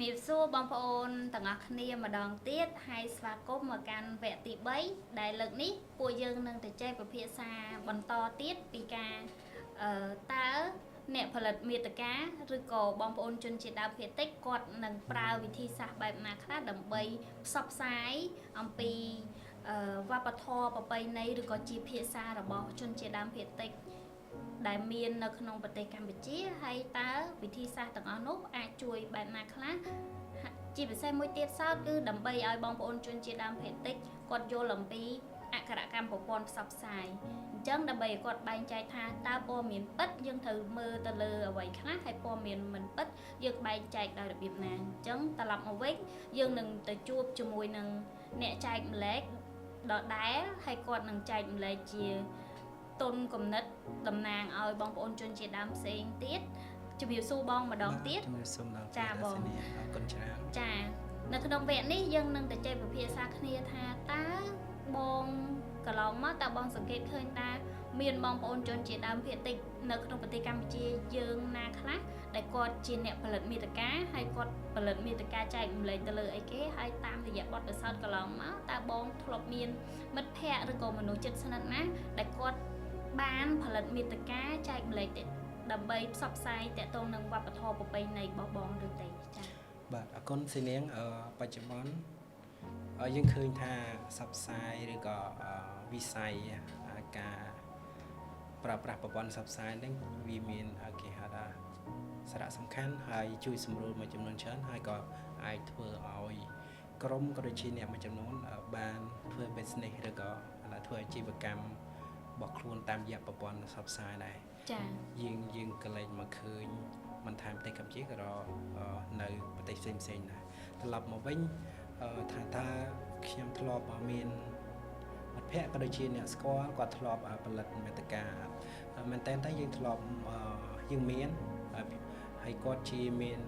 มีสู้บางโอนต่างคณีมาดองเตี้ยให้สวากบมาการแวะติใบได้เลิกนี้ปูยังนึงแต่ใจประเภทซาบนต่อเตี้ยปีกาตาเนี่ยผลิตมีตะกาหรือก่อบางโอนจนจิตดาวเพติกกดหนังปลาวิธีศาสตร์แบบนาคราดำใบซับไซอัมปีว่าปทอปไปในหรือก็จีเพซาระบอจนจิตดาวเพติกได้เมียนในขนมปฏิกรรมบิจิให้ตาวิธีศาสตร์ต่างๆนุ๊กอาจช่วยแบบนาคราจีบใส่มวยเตี้ยซาคือดำใบเอาบางโอนจนจิตดาวเพติกกดโยลำปีอักขระกรรมปปอนซับไซจังดับเบิลกดใบใจทาตาปอเมียนปัดยังถือมือตะเลอไว้คณะให้ปอเมียนมันปัดยังใบใจได้ระเบียบนางจังตลับเอาไว้ยังหนึ่งตะจูบจมูกหนึ่งเนี่ยใจมันเล็กดอกได้ให้กดหนึ่งใจมันเล็กเจียต้นกลมนัดดำนางเอาบองปอนจนเจียดำเสียงติดจะมีสู้บองมาดองติดจ่าบองจ่าในขนมเวทนี่ยังหนึ่งแต่ใจแบบเพียซาคเนียทาตาบองกลองมาแต่บองสังเกตเคยตาเมียนบองปอนจนเจียดำเพียติในขนมปฏิกรรมเจียยังนาคละแต่กอดจีเนี่ยผลิตมีตะกาให้กอดผลิตมีตะกาใจมันเลยตะเลยไอ้เก๋ให้ตามระยะบอดไปซอดกลองมาแต่บองทลบเมียนมัดแพะหรือก็มนุษย์จิตสนัดนะแต่กอดบ้านผลิตมีตะกาใจมันเลยดำใบซับไซแต่ตรงนึงวัดปะทอไปในบองหรือแต่จ้าบาดคนสิเลี้ยงปัจจุบันยังเคยทาซับไซหรือก็วิสัยการปรับประปอนซับไซนั่งวีมีนเกฮาดาสาระสำคัญให้ช่วยสมรุมาจำนวนเชิญให้ก็ไอเพื่อเอากรมกระชีเนี่ยมาจำนวนบานเพื่อเป็นสเนหรือก็เพื่อจีบกรรมบอกครูนตามยาประปอนซับไซได้ยิงกระเลยมาคืนมันทำแต่กับจีก็รอในปฏิเสธเซนนะตลบมาวิ่งถ้าเขียมทลอบมีนมันแพะกระชีเนี่ยสกอร์ก็ทลอบผลิตเมตกามันแต่ถ้ายิงทลอบยิงเมียนให้กอดชีเมียน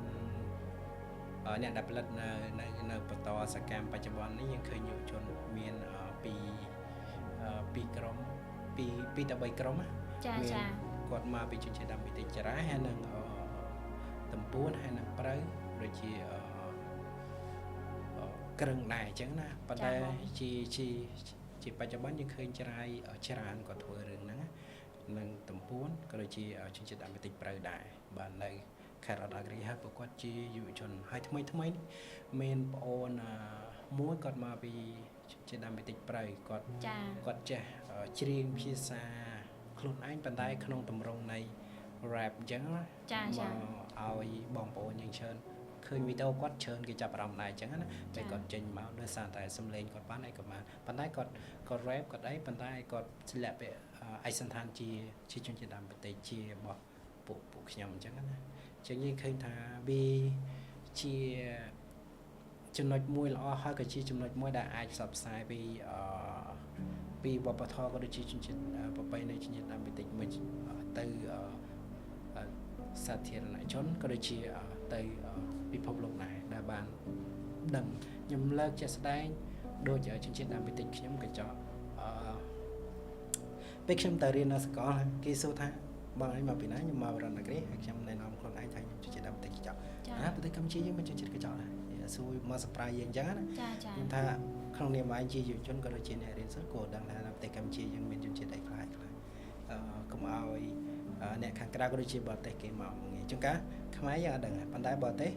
เนี่ยดับผลิตในปตสแกมปัจจุบันนี้ยังเคยอยู่จนเมียนปีกรมปีตะใบกรมเมียนกอดมาปีจุดเฉดำปีติจระให้หนึ่งตำปูนให้หนึ่งปลายโดยชีกระงได้จังนะปัจจัยชีปัจจุบันยังเคยจะได้ชรานก็ถั่วเรื่องนั้นหนึ่งตำปูนก็เลยชีจุดเฉดำปีติปลายได้บ้านในแคร์ดากรีฮะปกติชีอยู่จนให้ทำไมเมนโอนม้วนกอดมาปีจุดเฉดำปีติปลายกอดจะจริงพิซซ่าคลุนอันปัจจัยขนมตำรงในแรปจังนะมาเอาบองโปนยังเชิญเคยมีเต้ากอดเชิญกิจประรำนายจังนะไปกอดเจนมาโดยสารแต่สำเร็จกอดบ้านไอ้กอดมาปัจจัยกอดแรปกอดไอ้ปัจจัยกอดสิลปะไอสันทานจีจุนจะดำไปเตจีบอกปุกยำจังนะจังยิ่งเคยทาบีจีจำนวนมวยล้อห้อยกับจีจำนวนมวยได้ไอสับสายปีบปทก็ได้จีจุนจิตไปในจุนจิตดำไปติดมือตือสัตย์เทียนไหนชนก็ได้จีตือปีพบลงไหนดาบานดังยมเลิกจะแสดงโดยจุนจิตดำไปติดขยมกระจอกไปขยมตาเรียนนักสกอลกีสุธาบางไอ้มาปีนั้นยมมาวันนักเรียนขยมในนามคนไอ้ไทยยมจุนจิตดำไปติดกระจอกปฏิกรรมจียังไม่จุนจิตกระจอกนะสู้มาสปรายยังจังนะถ้าครั้งนี้มาจีอยู่จนก็ได้จีเนี่ยเรียนสุดโกดังนั้นแต่กรรมจียังเป็นจุนจิตได้คล้ายก็มาเอาเนี่ยข้างกระดาษก็ได้จีบอดแต่เกมเอาไงจังกะขมายยังดังปันได้บอดเต้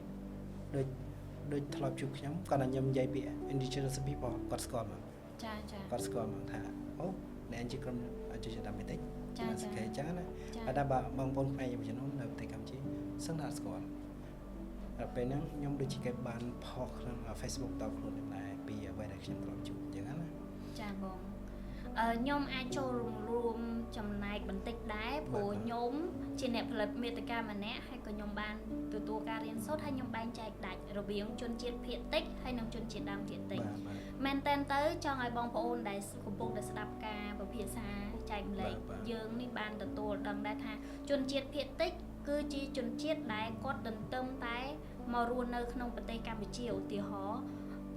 โดยทลายจุกย้ำก่อนนั้นยมใจเปีย indigenous people กอดสกอร์มั้งกอดสกอร์มั้งท่าโอ้ในอันจีกรมจุดจะทำไม่ได้มันสเกจจ้านะadaบางคนไปยังจะน้องเดิมแต่กรรมจีซึ่งน่าสกอร์เป็นนั้นยมดูจีเก็บบานพอกนั่งเฟซบุ๊กต่อครูในนายปีไว้ได้ขึ้นกรอบจุอย่างนั้นนะจ้าบองยมไอโจรวมจำนายบันทึกได้ผู้ยมจีเนผลิตเมตกามันแนะให้กับยมบานตัวการเรียนโซให้ยมบานใจดัดระเบียงจนเจียดเพียติกให้น้องจนเจียดดำเพียติกแมนเตนเตอร์จองไอบองโอนได้กุปงได้สดับกาประเภทซาใจมันเลยเยิงนี่บานตัวดังได้ท่าจนเจียดเพียติกคือจีจนเจียดได้กดดันเติมไตมารวนในขนมปฏิกรรมเจียวตีหอ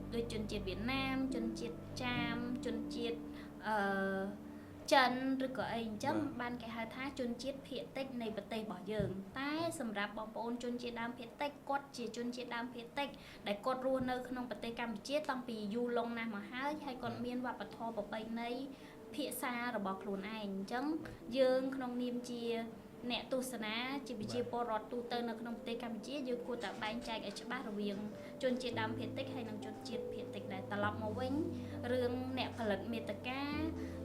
โดยจนเจียดเวียดนามจนเจียดจามจนเจียด ចិនឬក៏អីអញ្ចឹងបានគេហៅថាជនជាតិភាគតិចនៃប្រទេសរបស់យើងតែសម្រាប់បងប្អូនជនជាតិដើមភាគតិចគាត់ជាជនជាតិដើមភាគតិចដែលគាត់រស់នៅក្នុងប្រទេសកម្ពុជាតាំងពីយូរលង់ណាស់មកហើយគាត់មានវប្បធម៌ប្រពៃណីភាសារបស់ខ្លួនឯងអញ្ចឹងយើងក្នុងនាមជាអ្នកទស្សនាជាប្រជាពលរដ្ឋទូទៅនៅក្នុងប្រទេសកម្ពុជាយើងគួរតែបែងចែកឲ្យច្បាស់រវាងជនជាតិដើមភាគតិចហើយនិងជនជាតិភាគតិចដែរត្រឡប់មកវិញរឿងអ្នកផលិតមាតិកា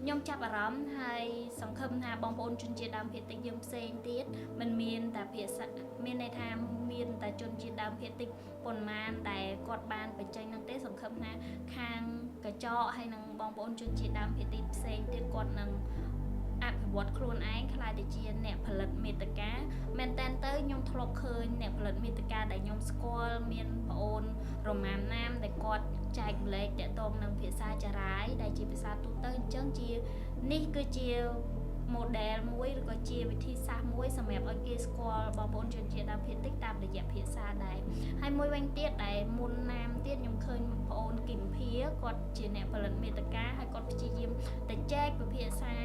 ខ្ញុំចាប់អារម្មណ៍ហើយសង្ឃឹមថាបងប្អូនជនជាតិដើមភាគតិចយើងផ្សេងទៀតមិនមានតែភាសាមានន័យថាមានតែជនជាតិដើមភាគតិចប៉ុន្មានតែគាត់បានបញ្ចេញនឹងទេសង្ឃឹមថាខាងកញ្ចក់ហើយនិងបងប្អូនជនជាតិដើមភាគតិចផ្សេងទៀតគាត់នឹងអភិវឌ្ឍខ្លួនឯងខ្លាយទៅជាអ្នកផលិតមាតិកាមែនតើទៅខ្ញុំធ្លាប់ឃើញអ្នកផលិតមាតិកាដែលខ្ញុំស្គាល់មានប្អូនរ៉ូម៉ានណាមដែលគាត់ចែកម្លែកតាក់ទងនឹងភាសាចារាយដែលជាភាសាទូទៅអញ្ចឹងជានេះគឺជា model មួយឬក៏ជាវិធីសាស្ត្រមួយសម្រាប់ឲ្យគេស្គាល់បងប្អូនជនជាតិដើមភាគតិចតាមរយៈភាសាដែរហើយមួយវិញទៀតដែលមុនណាមទៀតខ្ញុំឃើញប្អូនគឹមភាគាត់ជាអ្នកផលិតមាតិកាហើយគាត់ព្យាយាមតែចែកវិភាសា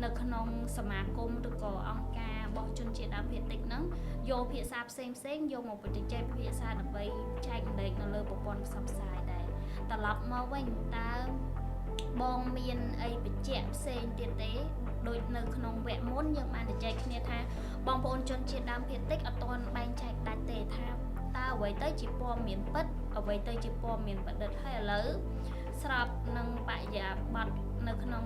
នៅក្នុងសមាគមឬក៏អង្គការរបស់ជនជាតិដើមភាគតិចហ្នឹងយកភាសាផ្សេងយកមកបញ្ចេញភាសាដើម្បីចែកម្លែកនៅលើប្រព័ន្ធផ្សព្វផ្សាយដែរត្រឡប់មកវិញតើបងមានអីបញ្ជាក់ផ្សេងទៀតទេដូចនៅក្នុងវគ្គមុនយើងបានជជែកគ្នាថាបងប្អូនជនជាតិដើមភាគតិចអត់ទាន់បែងចែកដាច់ទេថាតើអ្វីទៅជាព័ត៌មានពិតអ្វីទៅជាព័ត៌មានប្រឌិតហើយឥឡូវស្របនឹងបរិយាបន្ននៅក្នុង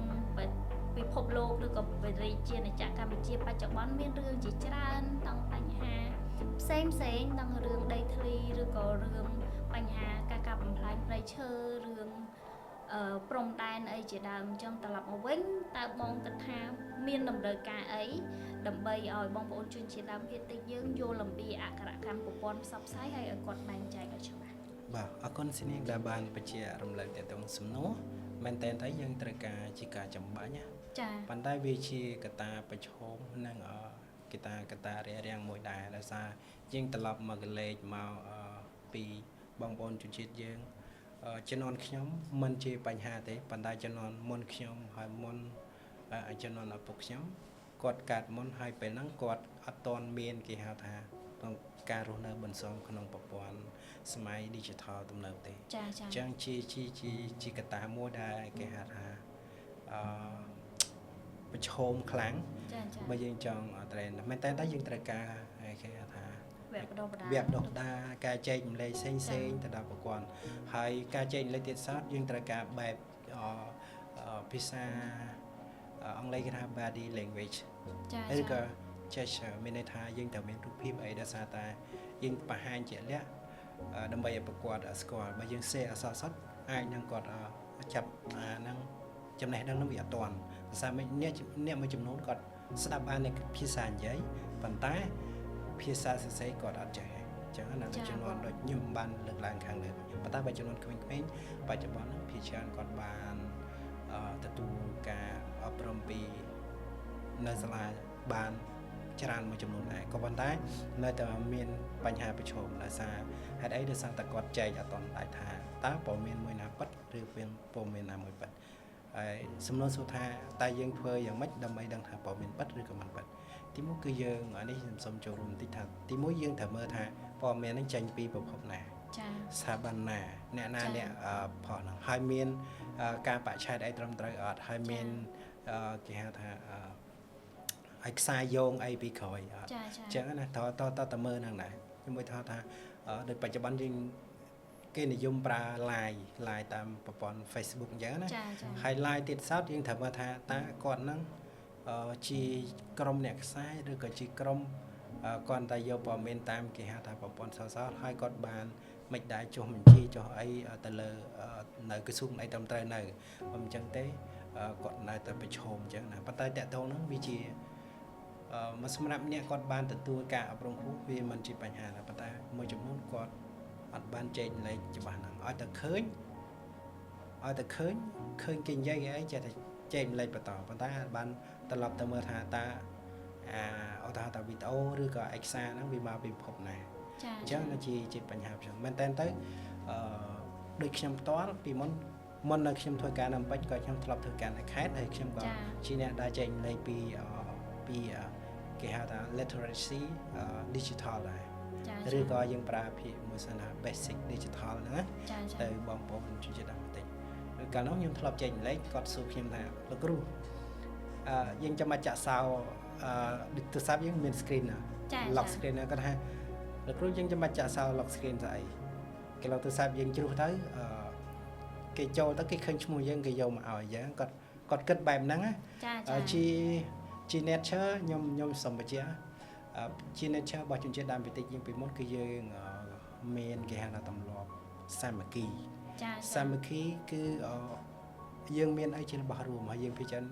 ពិភពលោកឬក៏វិរិយជាណាចក្រកម្ពុជាបច្ចុប្បន្នមានរឿងជាច្រើនទាំងបញ្ហាផ្សេងទាំងរឿងដីធ្លីឬក៏រឿងបញ្ហាការកាប់បំផ្លាញព្រៃឈើរឿងព្រំដែនអីជាដើមអញ្ចឹងត្រឡប់មកវិញតើបងគិតថាមានតម្រូវការអីដើម្បីឲ្យបងប្អូនជនជាតិដើមភាគតិចយើងយល់អំពីអក្ខរកម្មប្រព័ន្ធផ្សព្វផ្សាយហើយឲ្យគាត់បែងចែកឲ្យច្បាស់បាទអរគុណស៊ីនីដែលបានបញ្ជារំលឹកទៅក្នុងសំណួរមែនតើយើងត្រូវការជាការចំបាញ់ណាចា៎ប៉ុន្តែវាជាកត្តាប្រឈមនិងកត្តារារាំងមួយដែរដោយសារយើងត្រឡប់មកកលេចមកពីបងប្អូនជនជាតិយើងជំនាន់ខ្ញុំមិនជាបញ្ហាទេប៉ុន្តែជំនាន់មុនខ្ញុំហើយមុនជំនាន់ឪពុកខ្ញុំគាត់កាត់មុនហើយពេលហ្នឹងគាត់អត់ទាន់មានគេហៅថាក្នុងការរស់នៅបន្សំក្នុងប្រព័ន្ធសម័យ digital ទំនើបទេចា៎អញ្ចឹងជាកត្តាមួយដែលគេហៅថាប្រឈមខ្លាំងបើយើងចង់ត្រេនមែនតើយើងត្រូវការគេហៅថាវគ្គបណ្ដុះបណ្ដាលវគ្គបណ្ដុះបណ្ដាលការចែកម្លែកផ្សេងទៅដល់ប្រព័ន្ធហើយការចែកម្លែកទៀតសោតយើងត្រូវការបែបភាសាអង់គ្លេសគេថា body language ចា៎ឬក៏ gesture មានន័យថាយើងត្រូវមានរូបភាពអីដោយសារតែយើងបង្ហាញជាក់លាក់ដើម្បីឲ្យប្រកួតស្គាល់បើយើងសេអសរសិទ្ធអាចនឹងគាត់ចាប់ហ្នឹងចំណេះដឹងនឹងវាអត់ទាន់ភាសាអ្នកមួយចំនួនគាត់ស្ដាប់បានភាសានិយាយប៉ុន្តែភាសាសរសេរគាត់អត់ចេះអញ្ចឹងណាចំនួនដូចខ្ញុំបានលើកឡើងខាងលើប៉ុន្តែបើចំនួនក្មេងៗបច្ចុប្បន្នហ្នឹងភាសាគាត់បានទទួលការអប់រំពីនៅសាលាបានច្រើនមួយចំនួនដែរក៏ប៉ុន្តែនៅតែមានបញ្ហាប្រឈមដោយសារហេតុអីដោយសារតែគាត់ចែកអត់ទាន់ដាច់ថាតើព័ត៌មានមួយណាពិតឬព័ត៌មានណាមួយពិតហើយសំណួរសួរថាតើយើងធ្វើយ៉ាងម៉េចដើម្បីដឹងថាព័ត៌មានពិតឬក៏មិនពិតទីមួយគឺយើងនេះខ្ញុំសូមចូលរួមបន្តិចថាទីមួយយើងត្រូវមើលថាព័ត៌មាននឹងចេញពីប្រភពណាចា៎ស្ថាប័នណាអ្នកណាអ្នកផុសហ្នឹងហើយមានការបច្ឆេទអីត្រឹមត្រូវអត់ហើយមានគេហៅថាឲ្យខ្សែយោងអីពីក្រោយអត់អញ្ចឹងណាតើមើលហ្នឹងដែរខ្ញុំមើលថាដោយបច្ចុប្បន្នយើងគេនិយមប្រើ line តាមប្រព័ន្ធ Facebook អញ្ចឹងណាហើយ line ទៀតសោតយើងត្រូវមើលថាតើគាត់ហ្នឹងជាក្រុមអ្នកខ្សែឬក៏ជាក្រុមគាត់តែយកព័ត៌មានតាមគេហៅថាប្រព័ន្ធសរសើរហើយគាត់បានមិនដែរចុះបញ្ជីចុះអីទៅលើនៅក្រសួងអីត្រឹមត្រូវនៅមិនអញ្ចឹងទេគាត់នៅតែប្រឈមអញ្ចឹងណាប៉ុន្តែតកតងហ្នឹងវាជាមកសម្រាប់អ្នកគាត់បានទទួលការអប់រំខ្ពស់វាមិនជាបញ្ហាទេប៉ុន្តែមួយចំនួនគាត់អត់បានចែកលេខច្បាស់ហ្នឹងឲ្យតែឃើញគេនិយាយអីចេះតែចែកលេខបន្តប៉ុន្តែបានត្រឡប់ទៅមើលថាតើអត់ថាវីដេអូឬក៏ឯកសារហ្នឹងវាមកពីប្រភពណាអញ្ចឹងជាបញ្ហាផ្សេងមែនតើទៅដូចខ្ញុំផ្ទាល់ពីមុន មុននៅខ្ញុំធ្វើការនៅពេជ្រក៏ខ្ញុំធ្លាប់ធ្វើការនៅខេត្តហើយខ្ញុំក៏ជាអ្នកដែលចែកលេខពីគេហៅថា literacy digital ដែរឬក៏យើងប្រើពាក្យមួយសិនថា basic digital ហ្នឹងណាទៅបងប្អូនជនជាតិដើមបន្តិចឬកាលនោះខ្ញុំធ្លាប់ចែកលេខគាត់សួរខ្ញុំថាលោកគ្រូយើងចាំបាច់ចាក់សោទូរស័ព្ទយើងមាន screen ណា lock screen ណាគាត់ថាលោកគ្រូយើងចាំបាច់ចាក់សោ lock screen ស្អីគេលោកទូរស័ព្ទយើងជ្រុះទៅគេចូលទៅគេឃើញឈ្មោះយើងគេយកមកឲ្យយើងគាត់គិតបែបហ្នឹងណាជា nature ខ្ញុំសម្បជាជា nature របស់ជនជាតិដើមភាគតិចយើងពីមុនគឺយើងមានគេហៅថាទម្លាប់សាមគ្គីសាមគ្គីគឺយើងមានអីជារបស់រួមហើយយើងពិចារណា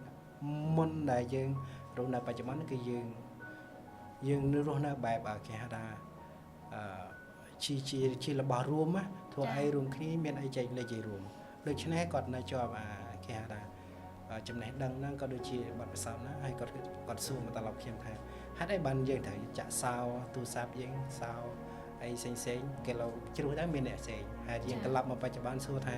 មុនដែលយើងរស់នៅបច្ចុប្បន្នគឺយើងរស់នៅបែបគេហៅថាជារបស់រួមណាធ្វើអីរួមគ្នាមានអីចែកលេខឲ្យរួមដូច្នេះគាត់នៅជាប់គេហៅថាចំណេះដឹងហ្នឹងក៏ដូចជាបទពិសោធន៍ណាហើយគាត់សួរមកត្រឡប់ខ្ញុំថាហេតុអីបានយើងត្រូវចាក់សោទូរស័ព្ទយើងសោអីផ្សេងគេលោកជ្រុះទៅមានអ្នកផ្សេងហើយយើងត្រឡប់មកបច្ចុប្បន្នសួរថា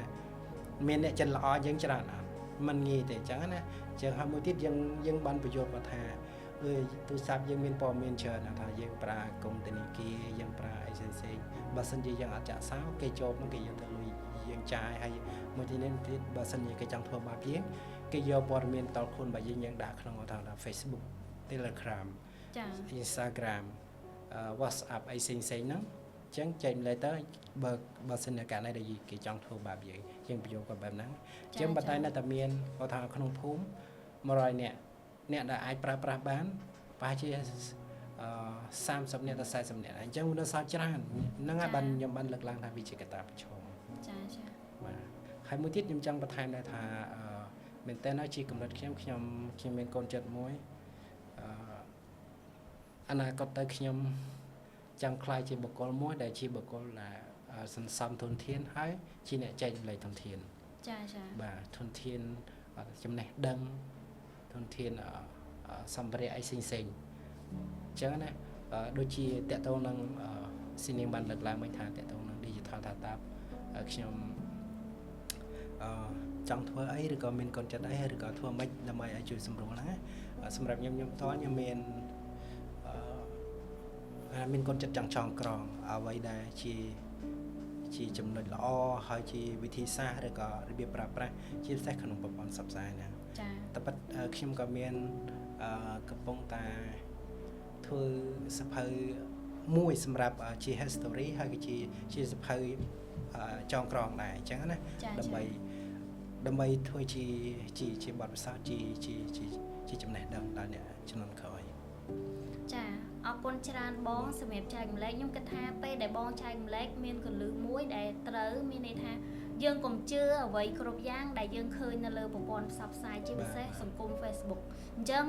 មានអ្នកចិនល្អយើងច្រើនអត់มันងាយទេអញ្ចឹងណាអញ្ចឹងហើយមួយទៀតយើងបានបញ្យល់គាត់ថាទូរស័ព្ទយើងមានព័ត៌មានច្រើនថាយើងប្រើកុំធនាគារយើងប្រើអីផ្សេងបើសិនជាយើងអត់ចាក់សោគេចូលមកគេយកទៅលុយយើងចាយហើយមួយទៀតបើសិនជាគេចង់ធ្វើបាបយើងគេយកព័ត៌មានតខ្លួនរបស់យើងដាក់ក្នុងថា Facebook Telegram Instagram WhatsApp អីផ្សេងហ្នឹងអញ្ចឹងចែកម្លែកទៅបើសិនជាករណីដែលគេចង់ធ្វើបាបយើងបញ្យល់គាត់បែបហ្នឹងអញ្ចឹងប៉ុន្តែនៅតែមានគាត់ថាក្នុងភូមិ100នាក់ដែលអាចប្រើប្រាស់បានប្រហែលជា30នាក់ទៅ40នាក់អញ្ចឹងមនុស្សច្រើនហ្នឹងហើយបានខ្ញុំបានលើកឡើងថាវាជាកត្តាប្រឈមចាបាទហើយមួយទៀតខ្ញុំចង់បន្ថែមដែរថាមែនតើនៅជាកម្រិតខ្ញុំមានកូនចិត្តមួយអនាគតទៅខ្ញុំចង់ខ្លាយជាបុគ្គលមួយដែលជាបុគ្គលដែលសន្សំធនធានហើយជាអ្នកចែករំលែកធនធានចាបាទធនធានចំណេះដឹងធនធានសម្ភារៈអីផ្សេងអញ្ចឹងណាដូចជាតកតងនឹងស៊ីនាងបានលើកឡើងមិញថាតកតងនឹង digital data ខ្ញុំចង់ធ្វើអីឬក៏មានកូនចិត្តអីឬក៏ធ្វើម៉េចដើម្បីឲ្យជួយសម្រួលហ្នឹងណាសម្រាប់ខ្ញុំផ្ទាល់ខ្ញុំមានកូនចិត្តចង់ចងក្រងអ្វីដែលជាចំណុចល្អហើយជាវិធីសាស្ត្រឬក៏របៀបប្រើប្រាស់ជាពិសេសក្នុងប្រព័ន្ធផ្សព្វផ្សាយណាចាតែប៉ុតខ្ញុំក៏មានកំពុងតែធ្វើសភៅមួយសម្រាប់ជា history ហើយក៏ជាសភៅចងក្រងដែរអញ្ចឹងណាដើម្បីធ្វើជាបទពិសោធន៍ជាចំណេះដឹងដល់អ្នកជំនាន់ក្រោយចាអរគុណច្រើនបងសម្រាប់ចែករំលែកខ្ញុំគិតថាពេលដែលបងចែករំលែកមានកលឹះមួយដែលត្រូវមានន័យថាយើងកុំជឿអ្វីគ្រប់យ៉ាងដែលយើងឃើញនៅលើប្រព័ន្ធផ្សព្វផ្សាយជាពិសេសសង្គម Facebook អញ្ចឹង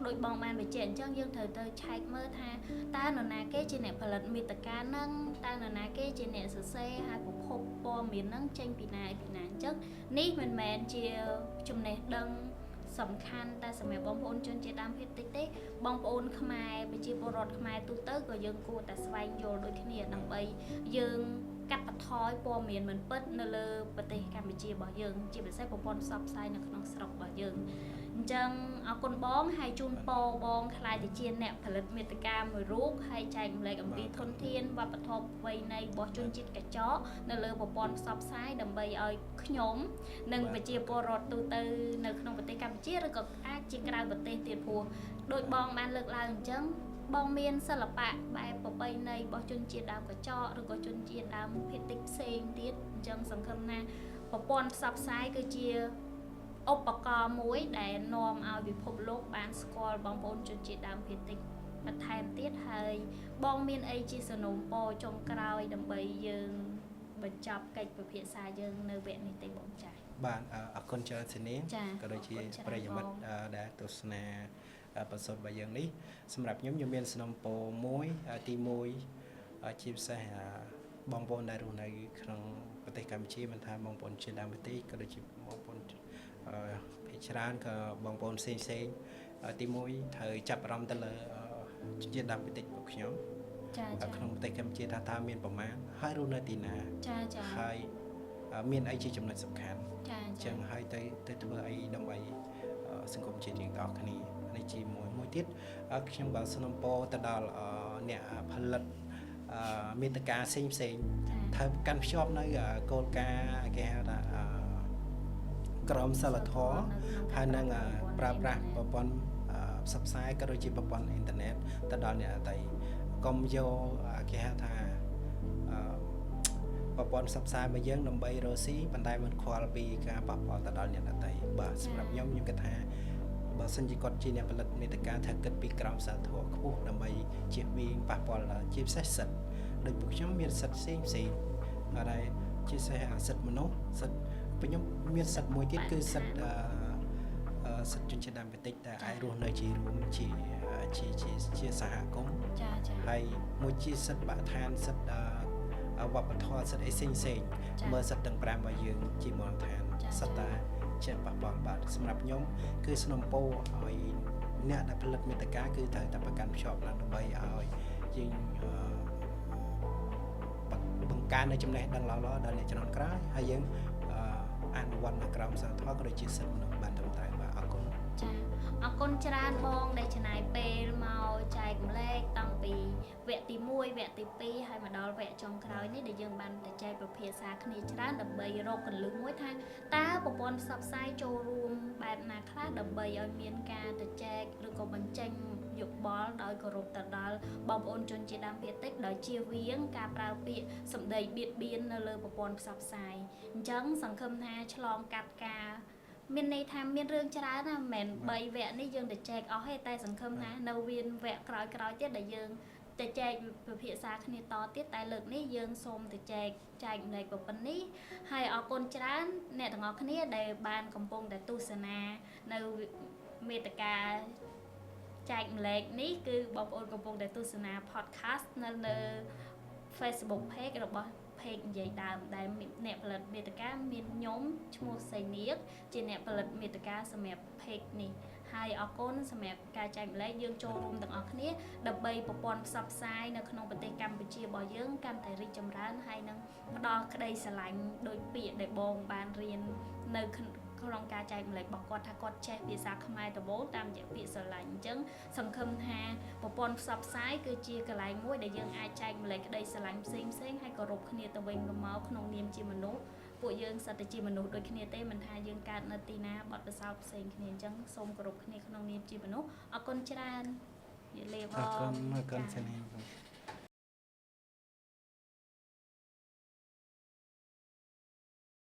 ដូចបងបានបញ្ជាក់អញ្ចឹងយើងត្រូវទៅឆែកមើលថាតើនរណាគេជាអ្នកផលិតមាតិកាហ្នឹងតើនរណាគេជាអ្នកសរសេរហើយប្រភពព័ត៌មានហ្នឹងចេញពីណាអញ្ចឹងនេះមិនមែនជាចំណេះដឹងសំខាន់តែសម្រាប់បងប្អូនជនជាតិដើមភាគតិចទេបងប្អូនខ្មែរប្រជាពលរដ្ឋខ្មែរទូទៅក៏យើងគួរតែស្វែងយល់ដូចគ្នាដើម្បីយើងកាត់បន្ថយព័ត៌មានមិនពិតនៅលើប្រទេសកម្ពុជារបស់យើងជាពិសេសប្រព័ន្ធផ្សព្វផ្សាយនៅក្នុងស្រុករបស់យើងអញ្ចឹងអរគុណបងហើយជូនពរបងខ្លាយទៅជាអ្នកផលិតមាតិកាមួយរូបហើយចែករំលែកអំពីធនធានវប្បធម៌ប្រពៃណីរបស់ជនជាតិកញ្ចក់នៅលើប្រព័ន្ធផ្សព្វផ្សាយដើម្បីឲ្យខ្ញុំនិងប្រជាពលរដ្ឋទូទៅនៅក្នុងប្រទេសកម្ពុជាឬក៏អាចជាក្រៅប្រទេសទៀតព្រោះដោយបងបានលើកឡើងអញ្ចឹងបងមានសិល្បៈបែបប្រពៃណីរបស់ជនជាតិដើមកញ្ចក់ឬក៏ជនជាតិដើមភាគតិចផ្សេងទៀតអញ្ចឹងសង្ឃឹមថាប្រព័ន្ធផ្សព្វផ្សាយគឺជាឧបករណ៍មួយដែលនាំឲ្យពិភពលោកបានស្គាល់បងប្អូនជនជាតិដើមភាគតិចបន្ថែមទៀតហើយបងមានអីជាសំណូមពរចុងក្រោយដើម្បីយើងបញ្ចប់កិច្ចពិភាក្សាយើងនៅវគ្គនេះទេបងចា៎បាទអរគុណច្រើនសេនីក៏ដូចជាប្រិយមិត្តដែលទស្សនាបន្សុទ្ធរបស់យើងនេះសម្រាប់ខ្ញុំមានសំណូមពរមួយទី1ជាពិសេសបងប្អូនដែលរស់នៅក្នុងប្រទេសកម្ពុជាមិនថាបងប្អូនជាដើមប្រទេសក៏ដូចជាបងប្អូនភាគច្រើនក៏បងប្អូនផ្សេងទី1ត្រូវចាប់អារម្មណ៍ទៅលើជាដើមប្រទេសរបស់ខ្ញុំចាក្នុងប្រទេសកម្ពុជាថាតើមានប្រមាណហើយរស់នៅទីណាចាហើយ មានអីជាចំណុចសំខាន់ ចា ចឹងហើយទៅធ្វើអីដើម្បីសង្គមជាតិយើងទាំងអស់គ្នានេះជាមួយទៀតខ្ញុំក៏สนับสนุนទៅដល់អ្នកផលិតមាតិកាផ្សេងធ្វើកាន់ភ្ជាប់នៅគោលការណ៍គេហៅថាក្រមសីលធម៌ហើយនឹងប្រើប្រាស់ប្រព័ន្ធផ្សព្វផ្សាយក៏ដូចជាប្រព័ន្ធអ៊ីនធឺណិតទៅដល់អ្នកអតីតកុំយកគេហៅថាប្រព័ន្ធផ្សព្វផ្សាយរបស់យើងដើម្បីរកស៊ីប៉ុន្តែមិនខ្វល់ពីការប៉ះពាល់ទៅដល់អ្នកដទៃបាទសម្រាប់ខ្ញុំគិតថាបើសិនជាគាត់ជាអ្នកផលិតមាតិកាត្រូវគិតពីក្រមសីលធម៌ខ្ពស់ដើម្បីជៀសវាងប៉ះពាល់ដល់ជាពិសេសសិទ្ធិដូចពួកខ្ញុំមានសិទ្ធិផ្សេងហើយជាពិសេសសិទ្ធិមនុស្សសិទ្ធិពួកខ្ញុំមានសិទ្ធិមួយទៀតគឺសិទ្ធិសិទ្ធិជនជាតិដើមភាគតិចដែលអាចរស់នៅជារួមជាសហគមន៍ចាហើយមួយជាសិទ្ធិបរិស្ថានសិទ្ធិវប្បធម៌សិទ្ធិអីផ្សេងមើលសិទ្ធិទាំង5របស់យើងជាមូលដ្ឋានសិទ្ធិតែជាប៉ះពាល់បាទសម្រាប់ខ្ញុំគឺสนับสนุนឲ្យអ្នកដែលផលិតមាតិកាគឺត្រូវតែប្រកាន់ភ្ជាប់ឡើងដើម្បីឲ្យយើងបង្កើននៅចំណេះដឹងល្អៗដល់អ្នកជំនាន់ក្រោយហើយយើងអនុវត្តនៅក្រមសីលធម៌ក៏ដូចជាសិទ្ធិមនុស្សបានត្រឹមត្រូវបាទអរគុណចាអរគុណច្រើនបងដែលចំណាយពេលមកចែកម្លែកតាំងពីវគ្គទី1វគ្គទី2ហើយមកដល់វគ្គចុងក្រោយនេះដែលយើងបានទៅចែកពិភាក្សាគ្នាច្រើនដើម្បីរកកន្លឹះមួយថាតើប្រព័ន្ធផ្សព្វផ្សាយចូលរួមបែបណាខ្លះដើម្បីឲ្យមានការទៅចែកឬក៏បញ្ចេញយោបល់ដោយគោរពទៅដល់បងប្អូនជនជាតិដើមភាគតិចដោយជៀសវាងការប្រើពាក្យសម្ដីបៀតបៀននៅលើប្រព័ន្ធផ្សព្វផ្សាយអញ្ចឹងសង្ឃឹមថាឆ្លងកាត់ការមានន័យថាមានរឿងច្រើនណាស់មិនមែន3វគ្គនេះយើងទៅចែកអស់ទេតែសង្ឃឹមថានៅវគ្គក្រោយៗទៀតដែលយើងទៅចែកពិភាក្សាគ្នាតទៀតតែលើកនេះយើងសូមទៅចែកម្លែកប៉ុណ្នេះហើយអរគុណច្រើនអ្នកទាំងអស់គ្នាដែលបានកំពុងតែទស្សនានៅមេតិកាចែកម្លែកនេះគឺបងប្អូនកំពុងតែទស្សនា podcast នៅ Facebook page របស់page និយាយដើមដែលអ្នកផលិតមាតិកាមានខ្ញុំឈ្មោះសៃនាគជាអ្នកផលិតមាតិកាសម្រាប់ page នេះហើយអរគុណសម្រាប់ការចែកម្លែកយើងចូលរួមទាំងអស់គ្នាដើម្បីប្រព័ន្ធផ្សព្វផ្សាយនៅក្នុងប្រទេសកម្ពុជារបស់យើងកាន់តែរីកចម្រើនហើយនឹងផ្ដល់ក្តីស្រឡាញ់ដោយពាក្យដែលបងបានរៀននៅក្នុងការចែកម្លែករបស់គាត់ថាគាត់ចេះភាសាខ្មែរដំបូងតាមរយៈពាក្យស្រឡាញ់អញ្ចឹងសង្ឃឹមថាប្រព័ន្ធផ្សព្វផ្សាយគឺជាកន្លែងមួយដែលយើងអាចចែកម្លែកក្តីស្រឡាញ់ផ្សេងហើយគោរពគ្នាទៅវិញទៅមកក្នុងនាមជាមនុស្សពួកយើងសិតតែជាមនុស្សដូចគ្នាទេមិនថាយើងកើតនៅទីណាបទពិសោធន៍ផ្សេងគ្នាអញ្ចឹងសូមគោរពគ្នាក្នុងនាមជាមនុស្សអរគុណច្រើននិយាយលេបងអរគុណចា៎